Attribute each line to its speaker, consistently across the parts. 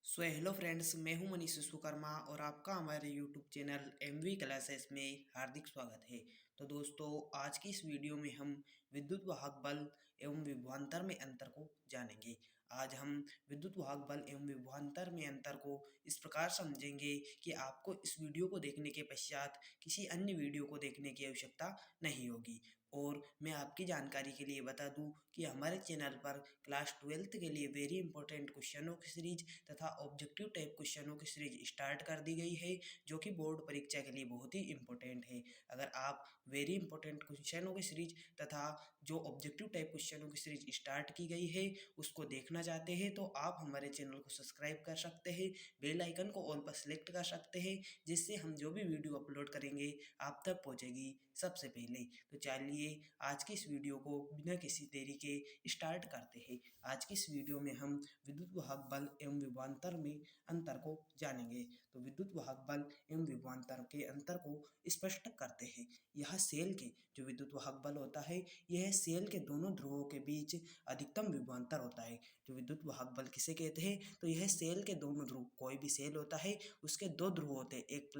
Speaker 1: Hello friends, मैं हूं मनीष विश्वकर्मा और आपका हमारे यूट्यूब चैनल एमवी क्लासेस में हार्दिक स्वागत है। तो दोस्तों, आज की इस वीडियो में हम विद्युत वाहक बल एवं विभवांतर में अंतर को जानेंगे। आज हम विद्युत वाहक बल एवं विभवांतर में अंतर को इस प्रकार समझेंगे कि आपको इस वीडियो को देखने के पश्चात किसी अन्य वीडियो को देखने की आवश्यकता नहीं होगी। और मैं आपकी जानकारी के लिए बता दूं कि हमारे चैनल पर क्लास 12th के लिए वेरी इंपॉर्टेंट क्वेश्चनों की सीरीज तथा ऑब्जेक्टिव टाइप क्वेश्चनों की सीरीज स्टार्ट कर दी गई है, जो कि बोर्ड परीक्षा के लिए बहुत ही इंपॉर्टेंट है। अगर आप वेरी इंपॉर्टेंट क्वेश्चनों की सीरीज तथा जो ऑब्जेक्टिव टाइप क्वेश्चनों की सीरीज स्टार्ट की गई है उसको देखना चाहते हैं तो आप हमारे चैनल को सब्सक्राइब कर सकते हैं, बेल आइकन को ऑल पर सेलेक्ट कर सकते हैं, जिससे हम जो भी वीडियो अपलोड करेंगे आप तक पहुंचेगी सबसे पहले। तो चलिए आज की इस वीडियो को बिना किसी देरी के स्टार्ट करते हैं। आज की इस वीडियो में हम विद्युत वाहक बल एवं विभवांतर में अंतर को जानेंगे। तो विद्युत वाहक बल एवं विभवांतर के अंतर को स्पष्ट करते हैं। यह सेल के जो विद्युत वाहक बल होता है, यह सेल के दोनों ध्रुवों के बीच अधिकतम विभवांतर होता है। जो विद्युत वाहक बल किसे कहते हैं, तो यह सेल के दोनों ध्रुव, कोई भी सेल होता है उसके दो ध्रुव होते हैं, एक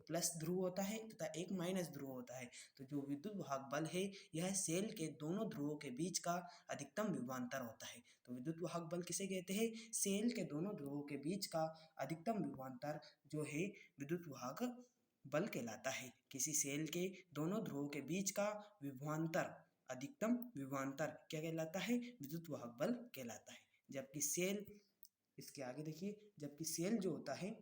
Speaker 1: प्लस ध्रुव होता है तथा एक माइनस ध्रुव होता है। तो जो विद्युत वाहक बल है, यह सेल के दोनों ध्रुवों के बीच का अधिकतम विभवांतर होता है। तो विद्युत वाहक बल किसे कहते हैं, सेल के दोनों ध्रुवों के बीच का अधिकतम विभवांतर जो है विद्युत वाहक बल कहलाता है। किसी सेल के दोनों ध्रुवों के बीच का विभवांतर, अधिकतम विभवांतर क्या कहलाता है, विद्युत वाहक बल कहलाता है। जबकि सेल, इसके आगे देखिए, जबकि सेल जो होता है,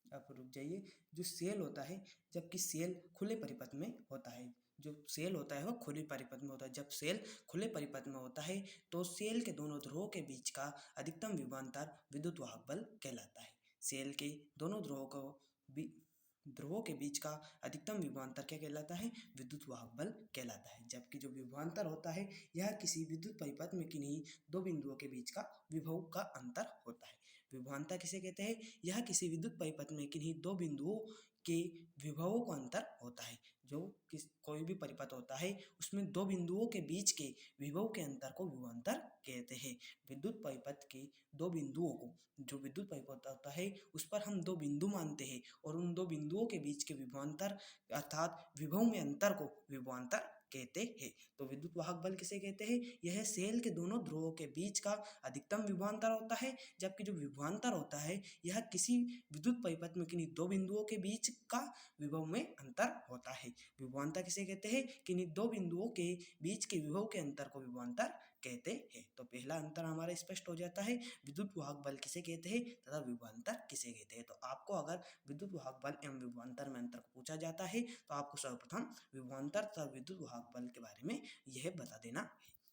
Speaker 1: आप रुक जाइए, जो सेल होता है, जबकि सेल खुले परिपथ में होता है, जो सेल होता है वह खुले परिपथ में होता है। जब सेल खुले परिपथ में होता है तो सेल के दोनों ध्रुवों के बीच का अधिकतम विभवांतर विद्युत वाहक बल कहलाता है। सेल के दोनों ध्रुवों के बीच का अधिकतम विभवांतर क्या कहलाता है, विद्युत वाहक बल कहलाता है। जबकि जो विभवांतर होता है, यह किसी विद्युत परिपथ में किन्हीं दो बिंदुओं के बीच का विभव का अंतर होता है। विभवांतर किसे कहते हैं, यह किसी विद्युत परिपथ में किन्हीं दो बिंदुओं के विभवों का अंतर होता है। जो कोई भी परिपथ होता है उसमें दो बिंदुओं के बीच के विभव के अंतर को विभवांतर कहते हैं। विद्युत परिपथ के दो बिंदुओं को, जो विद्युत परिपथ होता है उस पर हम दो बिंदु मानते हैं और उन दो बिंदुओं के बीच के विभवांतर अर्थात विभव में अंतर को विभवांतर कहते हैं। तो विद्युत वाहक बल किसे कहते हैं, यह सेल के दोनों ध्रुवों के बीच का अधिकतम विभवांतर होता है। जबकि जो विभवांतर होता है, यह किसी विद्युत परिपथ में किन्हीं दो बिंदुओं के बीच का विभव में अंतर होता है। विभवांतर किसे कहते हैं, किन्हीं दो बिंदुओं के बीच के विभव के अंतर को विभवांतर कहते हैं। तो पहला अंतर हमारा स्पष्ट हो जाता है, विद्युत वाहक बल किसे कहते हैं तथा विभवांतर किसे कहते हैं। तो आपको अगर विद्युत वाहक बल एवं विभवांतर में अंतर को पूछा जाता है तो आपको सर्वप्रथम विभवांतर तथा विद्युत वाहक बल के बारे में यह बता देना है।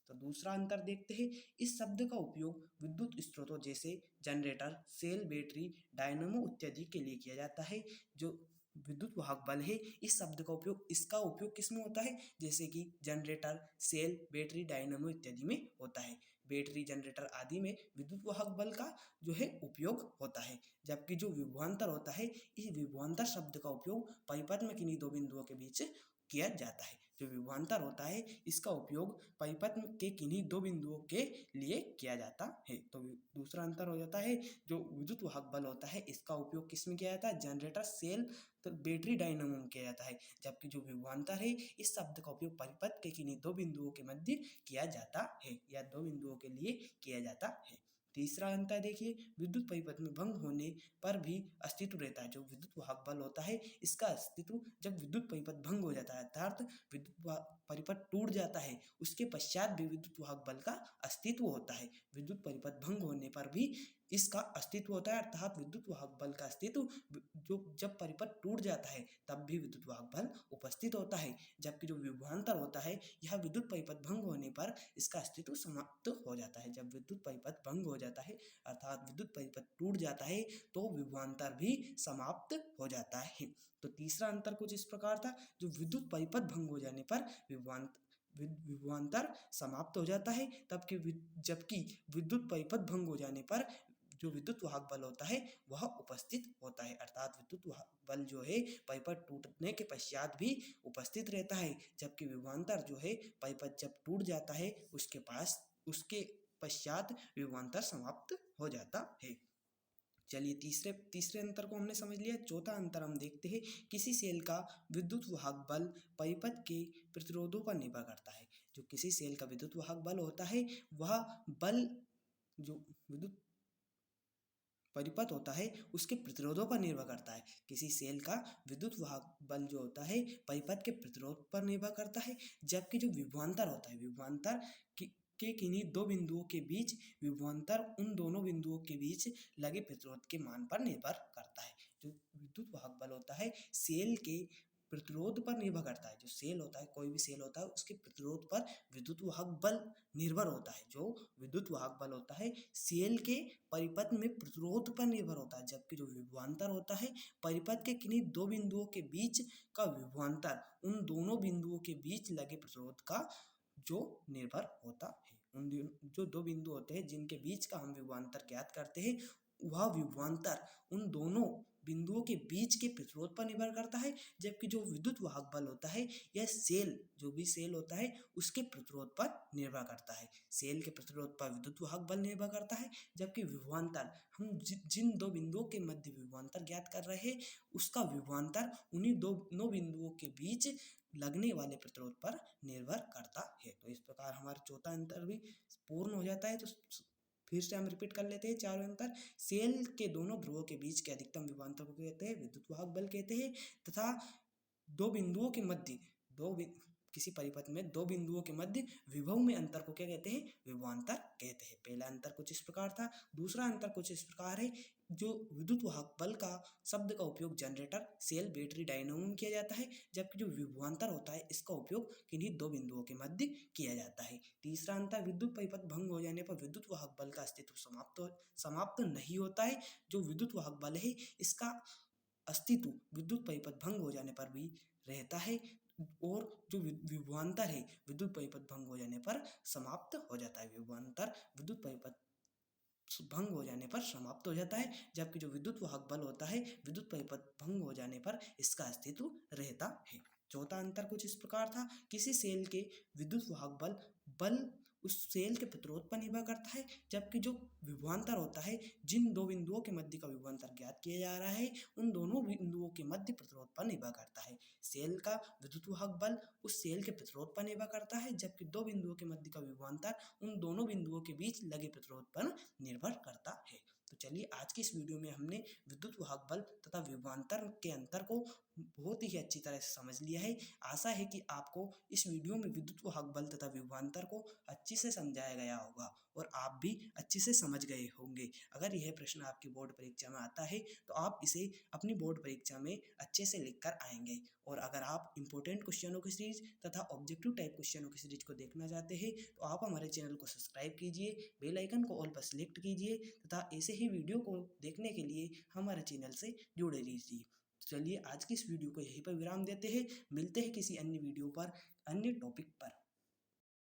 Speaker 1: तो दूसरा अंतर देखते हैं। इस शब्द का उपयोग विद्युत स्रोतों जैसे जनरेटर, सेल, बैटरी, डायनेमो इत्यादि के लिए किया जाता है। जो विद्युत वाहक बल है, इस शब्द का उपयोग, इसका उपयोग किस में होता है, जैसे कि जनरेटर, सेल, बैटरी, डायनेमो इत्यादि में होता है। बैटरी, जनरेटर आदि में विद्युत वाहक बल का जो है उपयोग होता है। जबकि जो विभवांतर होता है, इस विभवांतर शब्द का उपयोग परिपथ में किन्हीं दो बिंदुओं के बीच किया जाता है। जो विभवांतर होता है, इसका उपयोग परिपथ के किन्हीं दो बिंदुओं के लिए किया जाता है। तो दूसरा अंतर हो जाता है, जो विद्युत वाहक बल होता है इसका उपयोग किस में किया जाता है, जनरेटर, सेल, तो बैटरी, डायनेमो में किया जाता है। जबकि जो विभवांतर है, इस शब्द का उपयोग परिपथ के किन्हीं दो बिंदुओं के मध्य किया जाता है या दो बिंदुओं के लिए किया जाता है। तीसरा अंतर देखिए, विद्युत परिपथ में भंग होने पर भी अस्तित्व रहता है। जो विद्युत वाहक बल होता है, इसका अस्तित्व जब विद्युत परिपथ भंग हो जाता है अर्थात विद्युत परिपथ टूट जाता है, उसके पश्चात भी विद्युत वाहक बल का अस्तित्व होता है। विद्युत परिपथ भंग होने पर भी इसका अस्तित्व होता है अर्थात विद्युत वाहक बल का अस्तित्व, जो जब परिपथ टूट जाता है तब भी विद्युत वाहक बल उपस्थित होता है। जबकि जो विभवांतर होता है, यह विद्युत परिपथ भंग होने पर इसका अस्तित्व समाप्त हो जाता है। जब विद्युत परिपथ भंग हो जाता है अर्थात विद्युत परिपथ टूट जाता है तो विभवांतर भी समाप्त हो जाता है। तो तीसरा अंतर कुछ इस प्रकार था, जो विद्युत परिपथ भंग हो जाने पर विभवांतर समाप्त हो जाता है, जबकि विद्युत परिपथ भंग हो जाने पर जो विद्युत वाहक बल होता है वह उपस्थित होता है अर्थात विद्युत वाहक बल जो है परिपथ टूटने के पश्चात भी उपस्थित रहता है। जबकि विभवांतर जो है परिपथ जब टूट जाता है उसके पश्चात विभवांतर समाप्त हो जाता है। चलिए तीसरे तीसरे अंतर को हमने समझ लिया। चौथा अंतर हम देखते हैं, किसी सेल का विद्युत वाहक बल परिपथ के प्रतिरोधों पर निर्भर करता है। जो किसी सेल का विद्युत वाहक बल होता है वह बल जो विद्युत परिपथ होता है उसके प्रतिरोधों पर निर्भर करता है। किसी सेल का विद्युत वाहक बल जो होता है परिपथ के प्रतिरोध पर निर्भर करता है, जबकि जो विभवांतर होता है विभवांतर के किन्हीं दो बिंदुओं के बीच विभवांतर उन दोनों बिंदुओं के बीच लगे प्रतिरोध के मान पर निर्भर करता है। जो विद्युत वाहक बल होता है सेल के प्रतिरोध पर निर्भर करता है। जो सेल होता है, कोई भी सेल होता है, उसके प्रतिरोध पर विद्युत वाहक बल निर्भर होता है। जो विद्युत वाहक बल होता है सेल के परिपथ में प्रतिरोध पर निर्भर होता है, जबकि जो विभवांतर होता है परिपथ के किन्हीं दो बिंदुओं के बीच का विभवांतर उन दोनों बिंदुओं के बीच लगे प्रतिरोध का जो निर्भर होता है। उन जो दो बिंदु होते हैं जिनके बीच का हम विभवांतर ज्ञात करते हैं, वह विभवांतर उन दोनों बिंदुओं के बीच के प्रतिरोध पर निर्भर करता है, जबकि जो विद्युत वाहक बल होता है यह सेल जो भी सेल होता है उसके प्रतिरोध पर निर्भर करता है। सेल के प्रतिरोध पर विद्युत वाहक बल निर्भर करता है, जबकि विभवांतर हम जिन दो बिंदुओं के मध्य विभवांतर ज्ञात कर रहे हैं उसका विभवांतर उन्हीं दोनों बिंदुओं के बीच लगने वाले प्रतिरोध पर निर्भर करता है। तो इस प्रकार हमारा चौथा अंतर भी पूर्ण हो जाता है। तो फिर से हम रिपीट कर लेते हैं चारों अंतर। सेल के दोनों ध्रुवों के बीच के अधिकतम विभवांतर को कहते हैं विद्युत वाहक बल कहते हैं, तथा दो बिंदुओं के मध्य किसी परिपथ में दो बिंदुओं के मध्य विभव में अंतर को क्या कहते हैं, विभवांतर कहते हैं। पहला अंतर कुछ इस प्रकार था। दूसरा अंतर कुछ इस प्रकार है, जो विद्युत वाहक बल का शब्द का उपयोग जनरेटर, सेल, बैटरी, डायनेमो में किया जाता है, जबकि जो विभवांतर होता है इसका उपयोग किन्हीं दो बिंदुओं के मध्य किया जाता है। तीसरा अंतर, विद्युत परिपथ भंग हो जाने पर विद्युत वाहक बल का अस्तित्व समाप्त नहीं होता है। जो विद्युत वाहक बल है इसका अस्तित्व विद्युत परिपथ भंग हो जाने पर भी रहता है, और जो विभवांतर है विद्युत परिपथ भंग हो जाने पर समाप्त हो जाता है। विभवांतर विद्युत परिपथ भंग हो जाने पर समाप्त हो जाता है, जबकि जो विद्युत वाहक बल होता है विद्युत परिपथ भंग हो जाने पर इसका अस्तित्व रहता है। चौथा अंतर कुछ इस प्रकार था, किसी सेल के विद्युत वाहक बल उस सेल के प्रतिरोध पर निर्भर करता है, जबकि जो विभवांतर होता है जिन दो बिंदुओं के मध्य का विभवांतर ज्ञात किया जा रहा है उन दोनों बिंदुओं के मध्य प्रतिरोध पर निर्भर करता है। सेल का विद्युत वाहक बल उस सेल के प्रतिरोध पर निर्भर करता है, जबकि दो बिंदुओं के मध्य का विभवांतर उन दोनों बिंदुओं के बीच लगे प्रतिरोध पर निर्भर करता है। तो चलिए आज की इस वीडियो में हमने विद्युत वाहक बल तथा विभवांतर के अंतर को बहुत ही अच्छी तरह से समझ लिया है। आशा है कि आपको इस वीडियो में विद्युत वाहक बल तथा विभवांतर को अच्छे से समझाया गया होगा और आप भी अच्छे से समझ गए होंगे। अगर यह प्रश्न आपकी बोर्ड परीक्षा में आता है तो आप इसे अपनी बोर्ड परीक्षा में अच्छे से लिख कर आएंगे। और अगर आप इंपॉर्टेंट क्वेश्चनों की सीरीज तथा ऑब्जेक्टिव टाइप क्वेश्चनों की सीरीज को देखना चाहते हैं तो आप हमारे चैनल को सब्सक्राइब कीजिए, बेल आइकन को ऑल पर सिलेक्ट कीजिए तथा ऐसे ही वीडियो को देखने के लिए हमारे चैनल से जुड़े रहिए। चलिए आज की इस वीडियो को यहीं पर विराम देते हैं। मिलते हैं किसी अन्य वीडियो पर अन्य टॉपिक पर।